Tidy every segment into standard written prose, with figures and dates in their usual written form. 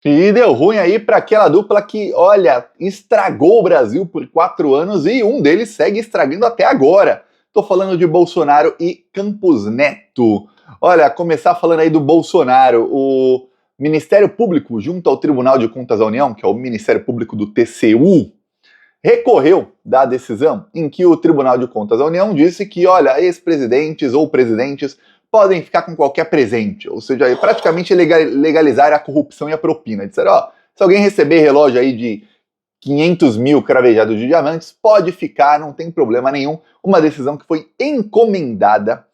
E deu ruim aí para aquela dupla que, olha, estragou o Brasil por 4 anos e um deles segue estragando até agora. Tô falando de Bolsonaro e Campos Neto. Olha, começar falando aí do Bolsonaro. O Ministério Público, junto ao Tribunal de Contas da União, que é o Ministério Público do TCU, recorreu da decisão em que o Tribunal de Contas da União disse que, olha, ex-presidentes ou presidentes podem ficar com qualquer presente, ou seja, praticamente legalizar a corrupção e a propina. Disseram, ó, se alguém receber relógio aí de 500 mil cravejados de diamantes, pode ficar, não tem problema nenhum. Uma decisão que foi encomendada,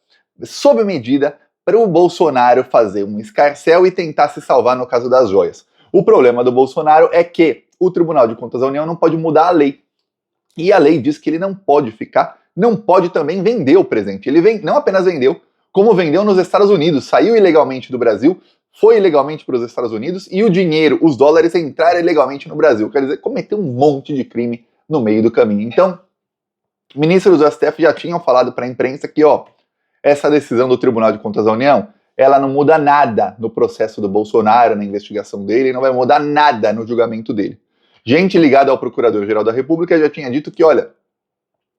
sob medida, para o Bolsonaro fazer um escarcéu e tentar se salvar no caso das joias. O problema do Bolsonaro é que o Tribunal de Contas da União não pode mudar a lei. E a lei diz que ele não pode ficar, não pode também vender o presente. Ele não apenas vendeu, como vendeu nos Estados Unidos, saiu ilegalmente do Brasil, foi ilegalmente para os Estados Unidos e o dinheiro, os dólares, entraram ilegalmente no Brasil. Quer dizer, cometeu um monte de crime no meio do caminho. Então, ministros do STF já tinham falado para a imprensa que, ó, essa decisão do Tribunal de Contas da União, ela não muda nada no processo do Bolsonaro, na investigação dele, não vai mudar nada no julgamento dele. Gente ligada ao Procurador-Geral da República já tinha dito que, olha,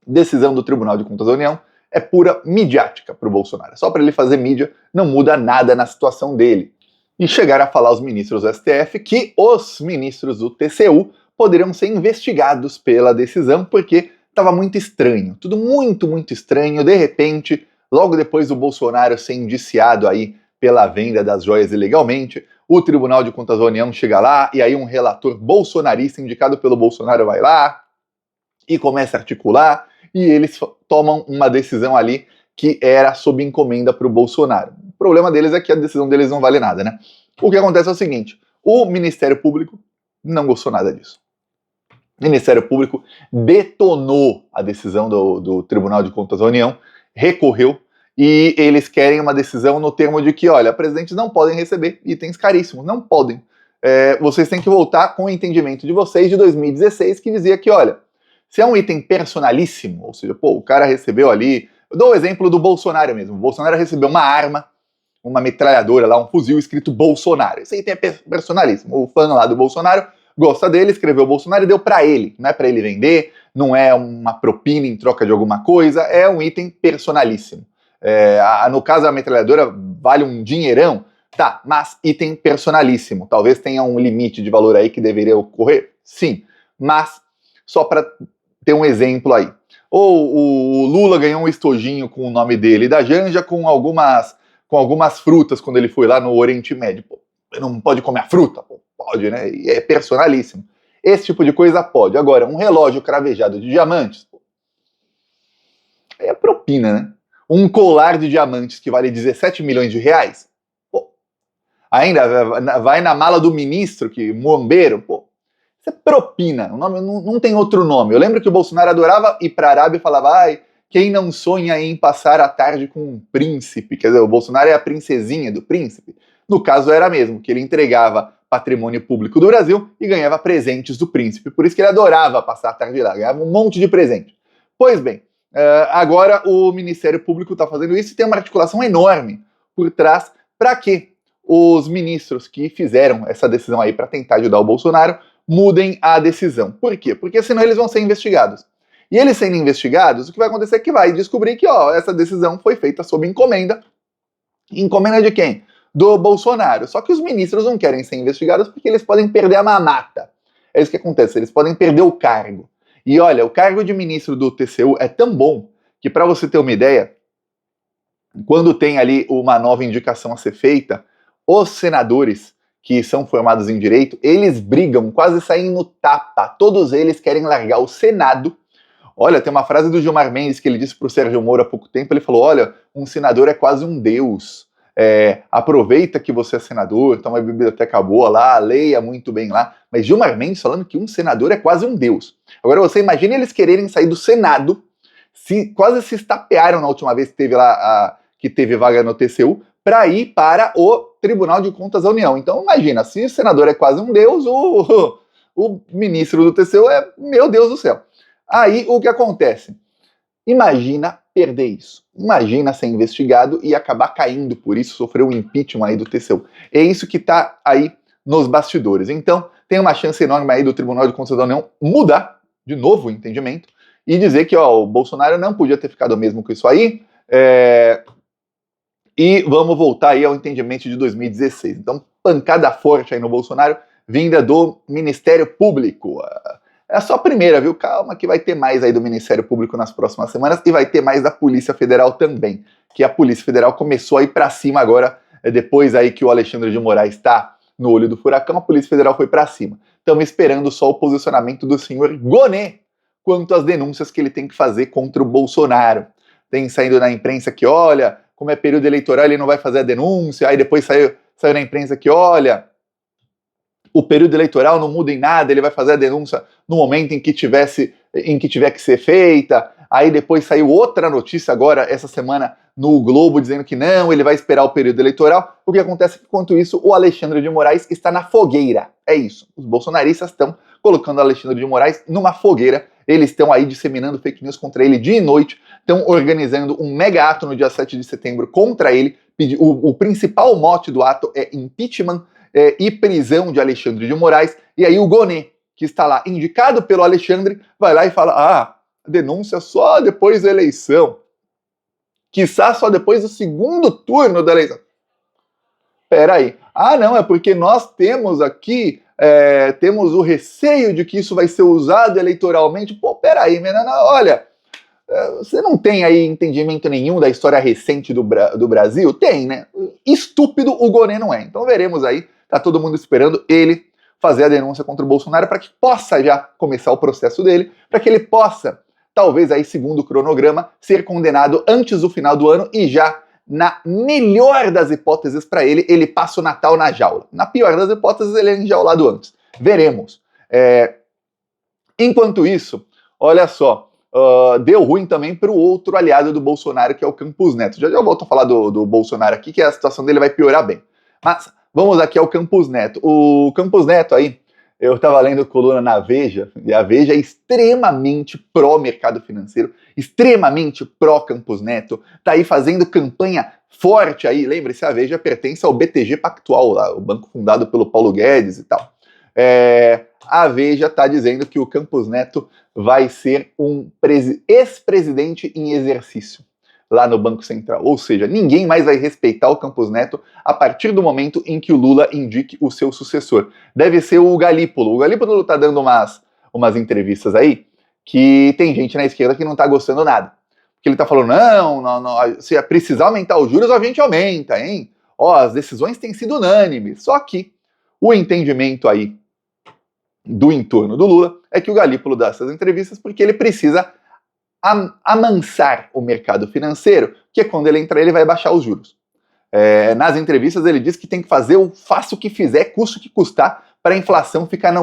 decisão do Tribunal de Contas da União é pura midiática para o Bolsonaro. Só para ele fazer mídia, não muda nada na situação dele. E chegaram a falar aos ministros do STF que os ministros do TCU poderiam ser investigados pela decisão, porque estava muito estranho. Tudo muito, muito estranho. De repente, logo depois do Bolsonaro ser indiciado aí pela venda das joias ilegalmente, o Tribunal de Contas da União chega lá e aí um relator bolsonarista indicado pelo Bolsonaro vai lá e começa a articular e eles tomam uma decisão ali que era sob encomenda para o Bolsonaro. O problema deles é que a decisão deles não vale nada, né? O que acontece é o seguinte, o Ministério Público não gostou nada disso. O Ministério Público detonou a decisão do Tribunal de Contas da União, recorreu, e eles querem uma decisão no termo de que, olha, presidentes não podem receber itens caríssimos, não podem. Vocês têm que voltar com o entendimento de vocês de 2016, que dizia que, olha, se é um item personalíssimo, ou seja, pô, o cara recebeu ali, eu dou o exemplo do Bolsonaro mesmo, o Bolsonaro recebeu uma arma, uma metralhadora lá, um fuzil escrito Bolsonaro, esse item é personalíssimo, o fã lá do Bolsonaro gosta dele, escreveu Bolsonaro e deu para ele, não é para ele vender, não é uma propina em troca de alguma coisa, é um item personalíssimo. No caso, a metralhadora vale um dinheirão, tá, mas item personalíssimo. Talvez tenha um limite de valor aí que deveria ocorrer, sim, mas só para ter um exemplo aí. Ou o Lula ganhou um estojinho com o nome dele e da Janja com algumas frutas quando ele foi lá no Oriente Médio. Pô, não pode comer a fruta? Pô, pode, né? E é personalíssimo. Esse tipo de coisa pode. Agora, um relógio cravejado de diamantes, pô, é propina, né? Um colar de diamantes que vale 17 milhões de reais, pô, ainda vai na mala do ministro, que muambeiro, pô, isso é propina, o nome não tem outro nome. Eu lembro que o Bolsonaro adorava ir para a Arábia e falava, ai, quem não sonha em passar a tarde com um príncipe, quer dizer, o Bolsonaro é a princesinha do príncipe. No caso era mesmo, que ele entregava patrimônio público do Brasil e ganhava presentes do príncipe, por isso que ele adorava passar a tarde lá, ganhava um monte de presente. Pois bem, agora o Ministério Público está fazendo isso e tem uma articulação enorme por trás para que os ministros que fizeram essa decisão aí para tentar ajudar o Bolsonaro mudem a decisão. Por quê? Porque senão eles vão ser investigados. E eles sendo investigados, o que vai acontecer é que vai descobrir que essa decisão foi feita sob encomenda. Encomenda de quem? Do Bolsonaro. Só que os ministros não querem ser investigados porque eles podem perder a mamata. É isso que acontece, eles podem perder o cargo. E olha, o cargo de ministro do TCU é tão bom que, para você ter uma ideia, quando tem ali uma nova indicação a ser feita, os senadores que são formados em direito, eles brigam, quase saem no tapa. Todos eles querem largar o Senado. Olha, tem uma frase do Gilmar Mendes que ele disse para o Sérgio Moro há pouco tempo, ele falou, olha, um senador é quase um deus. Aproveita que você é senador, tá uma biblioteca boa lá, leia muito bem lá. Mas Gilmar Mendes falando que um senador é quase um deus. Agora você imagina eles quererem sair do Senado, quase se estapearam na última vez que teve lá que teve vaga no TCU, para ir para o Tribunal de Contas da União. Então imagina, se o senador é quase um deus, o ministro do TCU é, meu Deus do céu. Aí o que acontece? Imagina perder isso. Imagina ser investigado e acabar caindo por isso, sofrer um impeachment aí do TCU. É isso que está aí nos bastidores. Então, tem uma chance enorme aí do Tribunal de Contas da União mudar de novo o entendimento e dizer que o Bolsonaro não podia ter ficado mesmo com isso aí, e vamos voltar aí ao entendimento de 2016. Então, pancada forte aí no Bolsonaro, vinda do Ministério Público. É só a primeira, viu? Calma que vai ter mais aí do Ministério Público nas próximas semanas e vai ter mais da Polícia Federal também, que a Polícia Federal começou a ir para cima agora, depois aí que o Alexandre de Moraes está no olho do furacão, a Polícia Federal foi para cima. Estamos esperando só o posicionamento do senhor Gonê quanto às denúncias que ele tem que fazer contra o Bolsonaro. Tem saindo na imprensa que, olha, como é período eleitoral, ele não vai fazer a denúncia, aí depois saiu na imprensa que, olha, o período eleitoral não muda em nada, ele vai fazer a denúncia no momento em que tiver que ser feita. Aí depois saiu outra notícia agora, essa semana, no Globo, dizendo que não, ele vai esperar o período eleitoral. O que acontece é que, enquanto isso, o Alexandre de Moraes está na fogueira. É isso. Os bolsonaristas estão colocando o Alexandre de Moraes numa fogueira. Eles estão aí disseminando fake news contra ele dia e noite, estão organizando um mega ato no dia 7 de setembro contra ele. O principal mote do ato é impeachment e prisão de Alexandre de Moraes. E aí o Gonê, que está lá indicado pelo Alexandre, vai lá e fala, denúncia só depois da eleição. Quiçá só depois do segundo turno da eleição. Peraí. Não, é porque nós temos aqui, temos o receio de que isso vai ser usado eleitoralmente. Pô, peraí, menina, olha, você não tem aí entendimento nenhum da história recente do Brasil? Tem, né? Estúpido o Gonê não é. Então veremos aí, tá todo mundo esperando ele fazer a denúncia contra o Bolsonaro para que possa já começar o processo dele, para que ele possa, talvez aí, segundo o cronograma, ser condenado antes do final do ano e já, na melhor das hipóteses para ele, ele passa o Natal na jaula. Na pior das hipóteses, ele é enjaulado antes. Veremos. Enquanto isso, olha só, deu ruim também para o outro aliado do Bolsonaro, que é o Campos Neto. Já volto a falar do Bolsonaro aqui, que a situação dele vai piorar bem. Mas vamos aqui ao Campos Neto. O Campos Neto aí, eu estava lendo coluna na Veja, e a Veja é extremamente pró-mercado financeiro, extremamente pró-Campos Neto, tá aí fazendo campanha forte aí, lembre-se, a Veja pertence ao BTG Pactual, lá, o banco fundado pelo Paulo Guedes e tal. A Veja está dizendo que o Campos Neto vai ser um ex-presidente em exercício lá no Banco Central. Ou seja, ninguém mais vai respeitar o Campos Neto a partir do momento em que o Lula indique o seu sucessor. Deve ser o Galípolo. O Galípolo está dando umas entrevistas aí que tem gente na esquerda que não está gostando nada. Porque ele está falando, não, se precisar aumentar os juros, a gente aumenta, hein? As decisões têm sido unânimes. Só que o entendimento aí do entorno do Lula é que o Galípolo dá essas entrevistas porque ele precisa amansar o mercado financeiro, que é quando ele entrar, ele vai baixar os juros. Nas entrevistas ele diz que tem que fazer o faça o que fizer, custe o que custar, para a inflação ficar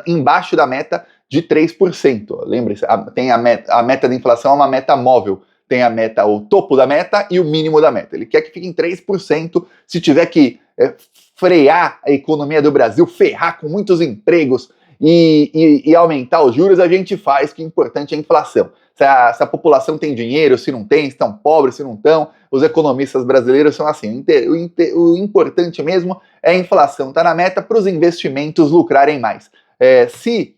embaixo da meta de 3%. Lembre-se, tem a meta de inflação é uma meta móvel. Tem a meta, o topo da meta e o mínimo da meta. Ele quer que fique em 3%, se tiver que frear a economia do Brasil, ferrar com muitos empregos, e aumentar os juros, a gente faz, que o importante é a inflação. Se a população tem dinheiro, se não tem, se estão pobres, se não estão, os economistas brasileiros são assim, o importante mesmo é a inflação, está na meta para os investimentos lucrarem mais. Se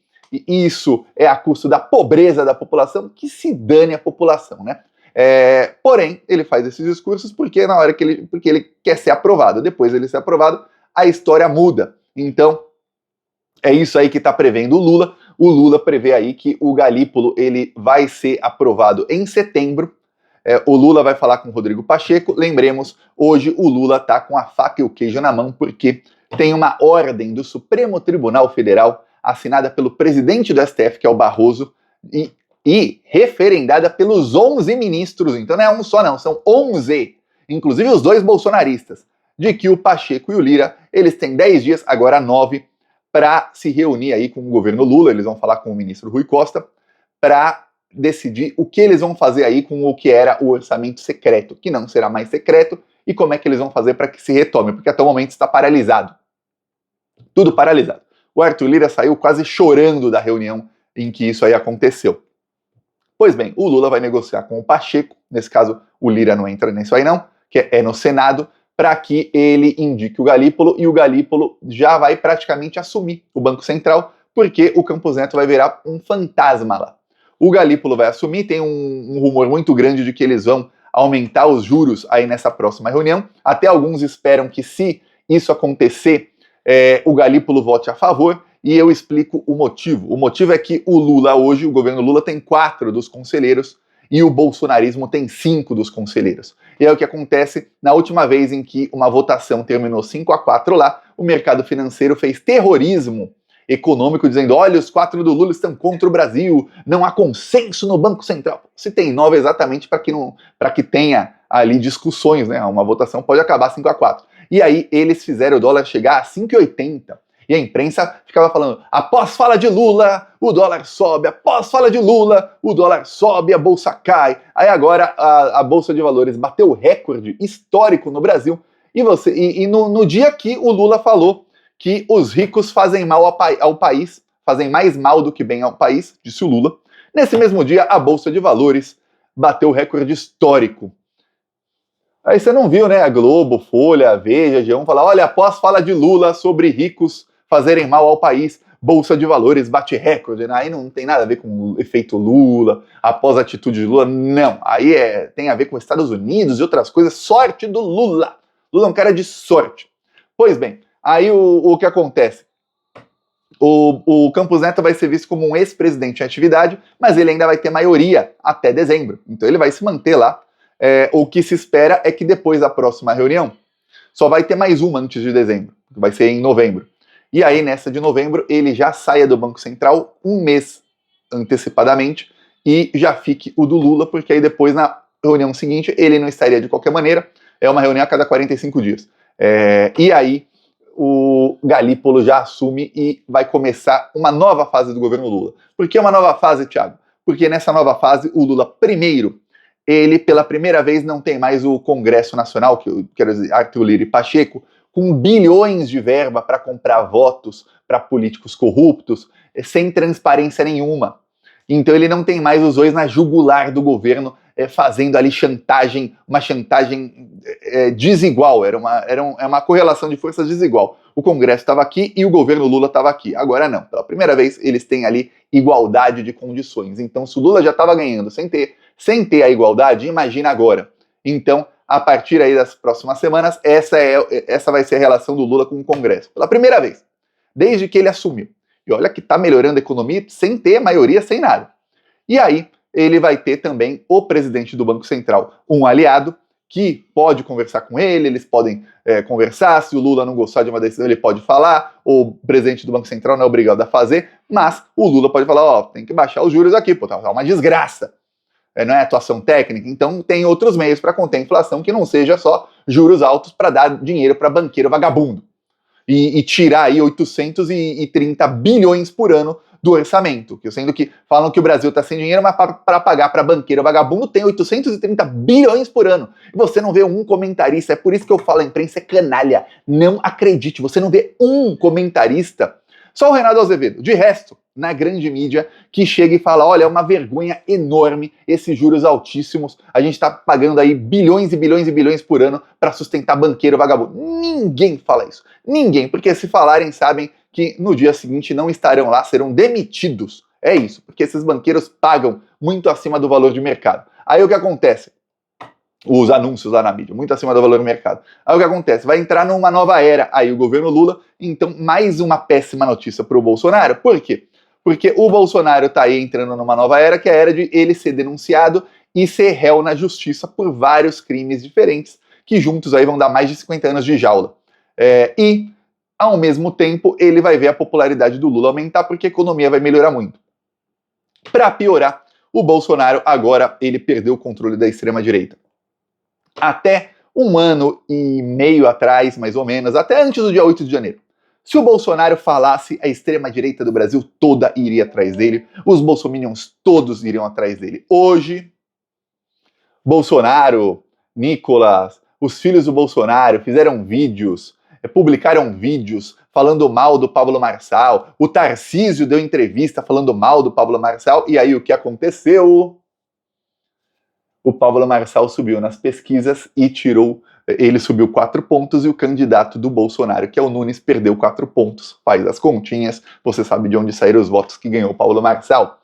isso é a custo da pobreza da população, que se dane a população, né? Porém, ele faz esses discursos porque ele quer ser aprovado. Depois ele ser aprovado, a história muda. Então, é isso aí que está prevendo o Lula. O Lula prevê aí que o Galípolo ele vai ser aprovado em setembro. O Lula vai falar com o Rodrigo Pacheco. Lembremos, hoje o Lula está com a faca e o queijo na mão, porque tem uma ordem do Supremo Tribunal Federal assinada pelo presidente do STF, que é o Barroso, e referendada pelos 11 ministros. Então não é um só não, são 11, inclusive os dois bolsonaristas, de que o Pacheco e o Lira, eles têm 10 dias, agora 9, para se reunir aí com o governo Lula. Eles vão falar com o ministro Rui Costa para decidir o que eles vão fazer aí com o que era o orçamento secreto, que não será mais secreto, e como é que eles vão fazer para que se retome, porque até o momento está paralisado. Tudo paralisado. O Arthur Lira saiu quase chorando da reunião em que isso aí aconteceu. Pois bem, o Lula vai negociar com o Pacheco, nesse caso o Lira não entra nisso aí não, que é no Senado, para que ele indique o Galípolo, e o Galípolo já vai praticamente assumir o Banco Central, porque o Campos Neto vai virar um fantasma lá. O Galípolo vai assumir, tem um rumor muito grande de que eles vão aumentar os juros aí nessa próxima reunião. Até alguns esperam que, se isso acontecer, o Galípolo vote a favor, e eu explico o motivo. O motivo é que o Lula hoje, o governo Lula, tem 4 dos conselheiros, e o bolsonarismo tem 5 dos conselheiros. E é o que acontece na última vez em que uma votação terminou 5-4 lá, o mercado financeiro fez terrorismo econômico, dizendo: olha, os 4 do Lula estão contra o Brasil, não há consenso no Banco Central. Se tem 9 exatamente para que tenha ali discussões, né? Uma votação pode acabar 5-4. E aí eles fizeram o dólar chegar a 5,80. E a imprensa ficava falando: após fala de Lula, o dólar sobe, após fala de Lula, o dólar sobe, a bolsa cai. Aí agora a Bolsa de Valores bateu o recorde histórico no Brasil, e no dia que o Lula falou que os ricos fazem mal ao país, fazem mais mal do que bem ao país, disse o Lula, nesse mesmo dia a Bolsa de Valores bateu o recorde histórico. Aí você não viu, né? A Globo, Folha, Veja, G1 falar: olha, após fala de Lula sobre ricos fazerem mal ao país, Bolsa de Valores bate recorde. Aí não tem nada a ver com o efeito Lula, após a atitude de Lula, não. Aí tem a ver com os Estados Unidos e outras coisas. Sorte do Lula. Lula é um cara de sorte. Pois bem, aí o que acontece? O Campos Neto vai ser visto como um ex-presidente em atividade, mas ele ainda vai ter maioria até dezembro. Então ele vai se manter lá. O que se espera é que depois da próxima reunião, só vai ter mais uma antes de dezembro, que vai ser em novembro. E aí, nessa de novembro, ele já saia do Banco Central um mês antecipadamente e já fique o do Lula, porque aí depois, na reunião seguinte, ele não estaria de qualquer maneira. É uma reunião a cada 45 dias. E aí, o Galípolo já assume e vai começar uma nova fase do governo Lula. Por que uma nova fase, Thiago? Porque nessa nova fase, o Lula, primeiro, ele, pela primeira vez, não tem mais o Congresso Nacional, que eu quero dizer, Arthur Lira e Pacheco, com bilhões de verba para comprar votos para políticos corruptos, sem transparência nenhuma. Então ele não tem mais os dois na jugular do governo, fazendo ali chantagem, uma chantagem desigual, é uma correlação de forças desigual. O Congresso estava aqui e o governo Lula estava aqui. Agora não, pela primeira vez eles têm ali igualdade de condições. Então, se o Lula já estava ganhando sem ter a igualdade, imagina agora. Então, a partir aí das próximas semanas, essa vai ser a relação do Lula com o Congresso. Pela primeira vez, desde que ele assumiu. E olha que está melhorando a economia sem ter maioria, sem nada. E aí, ele vai ter também o presidente do Banco Central, um aliado, que pode conversar com ele, eles podem conversar, se o Lula não gostar de uma decisão, ele pode falar, o presidente do Banco Central não é obrigado a fazer, mas o Lula pode falar: tem que baixar os juros aqui, tá uma desgraça. Não é atuação técnica, então tem outros meios para conter a inflação que não seja só juros altos para dar dinheiro para banqueiro vagabundo e tirar aí 830 bilhões por ano do orçamento, sendo que falam que o Brasil está sem dinheiro, mas para pagar para banqueiro vagabundo tem 830 bilhões por ano. E você não vê um comentarista, é por isso que eu falo, a imprensa é canalha, não acredite, você não vê um comentarista, só o Renato Azevedo, de resto, na grande mídia, que chega e fala: olha, é uma vergonha enorme esses juros altíssimos, a gente está pagando aí bilhões e bilhões e bilhões por ano para sustentar banqueiro vagabundo. Ninguém fala isso, ninguém, porque se falarem sabem que no dia seguinte não estarão lá, serão demitidos. É isso, porque esses banqueiros pagam muito acima do valor de mercado. Aí o que acontece? Os anúncios lá na mídia, muito acima do valor do mercado. Aí o que acontece? Vai entrar numa nova era, aí o governo Lula, então mais uma péssima notícia para o Bolsonaro. Por quê? Porque o Bolsonaro está aí entrando numa nova era, que é a era de ele ser denunciado e ser réu na justiça por vários crimes diferentes, que juntos aí vão dar mais de 50 anos de jaula. E, ao mesmo tempo, ele vai ver a popularidade do Lula aumentar, porque a economia vai melhorar muito. Para piorar, o Bolsonaro agora ele perdeu o controle da extrema-direita. Até 1 ano e meio atrás, mais ou menos, até antes do dia 8 de janeiro, se o Bolsonaro falasse, a extrema-direita do Brasil toda iria atrás dele, os bolsominions todos iriam atrás dele. Hoje, Bolsonaro, Nicolas, os filhos do Bolsonaro fizeram vídeos, publicaram vídeos falando mal do Pablo Marçal, o Tarcísio deu entrevista falando mal do Pablo Marçal, e aí o que aconteceu? O Pablo Marçal subiu nas pesquisas e tirou Ele subiu 4 pontos e o candidato do Bolsonaro, que é o Nunes, perdeu 4 pontos. Faz as continhas, você sabe de onde saíram os votos que ganhou o Paulo Marçal.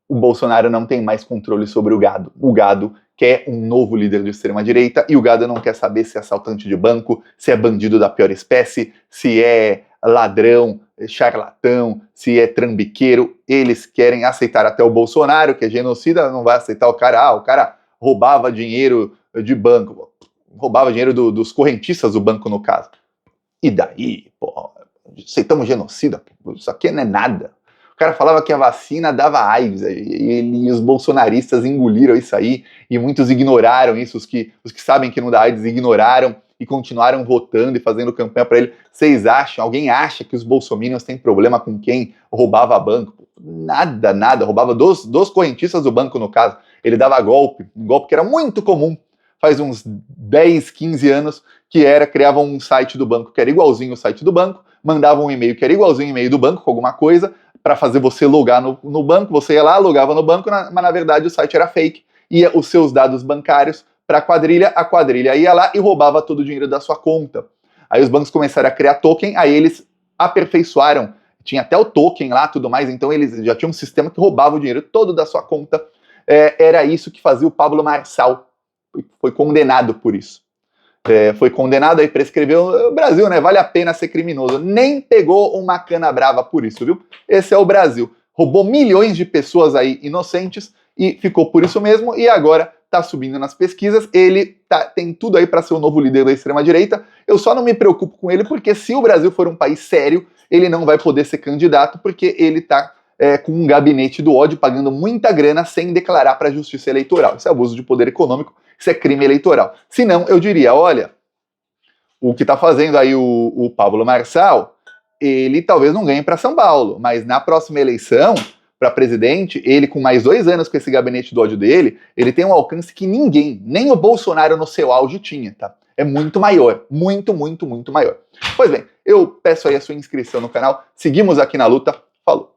O Bolsonaro não tem mais controle sobre o gado. O gado quer um novo líder de extrema-direita e o gado não quer saber se é assaltante de banco, se é bandido da pior espécie, se é ladrão, charlatão, se é trambiqueiro. Eles querem aceitar até o Bolsonaro, que é genocida, não vai aceitar o cara roubava dinheiro de banco, roubava dinheiro dos correntistas do banco, no caso. E daí, pô, aceitamos genocida, pô, isso aqui não é nada. O cara falava que a vacina dava AIDS, e os bolsonaristas engoliram isso aí, e muitos ignoraram isso, os que sabem que não dá AIDS ignoraram e continuaram votando e fazendo campanha para ele. Vocês acham, alguém acha que os bolsominions têm problema com quem roubava banco? Nada, roubava dos correntistas do banco, no caso. Ele dava golpe, um golpe que era muito comum faz uns 10, 15 anos, que criava um site do banco que era igualzinho o site do banco, mandava um e-mail que era igualzinho o e-mail do banco com alguma coisa, para fazer você logar no banco, você ia lá, logava no banco, mas na verdade o site era fake, ia os seus dados bancários para a quadrilha ia lá e roubava todo o dinheiro da sua conta. Aí os bancos começaram a criar token, aí eles aperfeiçoaram, tinha até o token lá, tudo mais, então eles já tinham um sistema que roubava o dinheiro todo da sua conta. Era isso que fazia o Pablo Marçal, foi condenado por isso. Foi condenado, aí prescreveu. O Brasil, né? Vale a pena ser criminoso. Nem pegou uma cana brava por isso, viu? Esse é o Brasil. Roubou milhões de pessoas aí inocentes e ficou por isso mesmo, e agora tá subindo nas pesquisas. Ele tem tudo aí para ser o novo líder da extrema-direita. Eu só não me preocupo com ele, porque se o Brasil for um país sério, ele não vai poder ser candidato, porque ele tá com um gabinete do ódio, pagando muita grana sem declarar para a Justiça Eleitoral. Isso é abuso de poder econômico, isso é crime eleitoral. Se não, eu diria, olha, o que está fazendo aí o Pablo Marçal, ele talvez não ganhe para São Paulo, mas na próxima eleição, para presidente, ele com mais 2 anos com esse gabinete do ódio dele, ele tem um alcance que ninguém, nem o Bolsonaro no seu auge tinha, tá? É muito maior, muito maior. Pois bem, eu peço aí a sua inscrição no canal, seguimos aqui na luta, falou!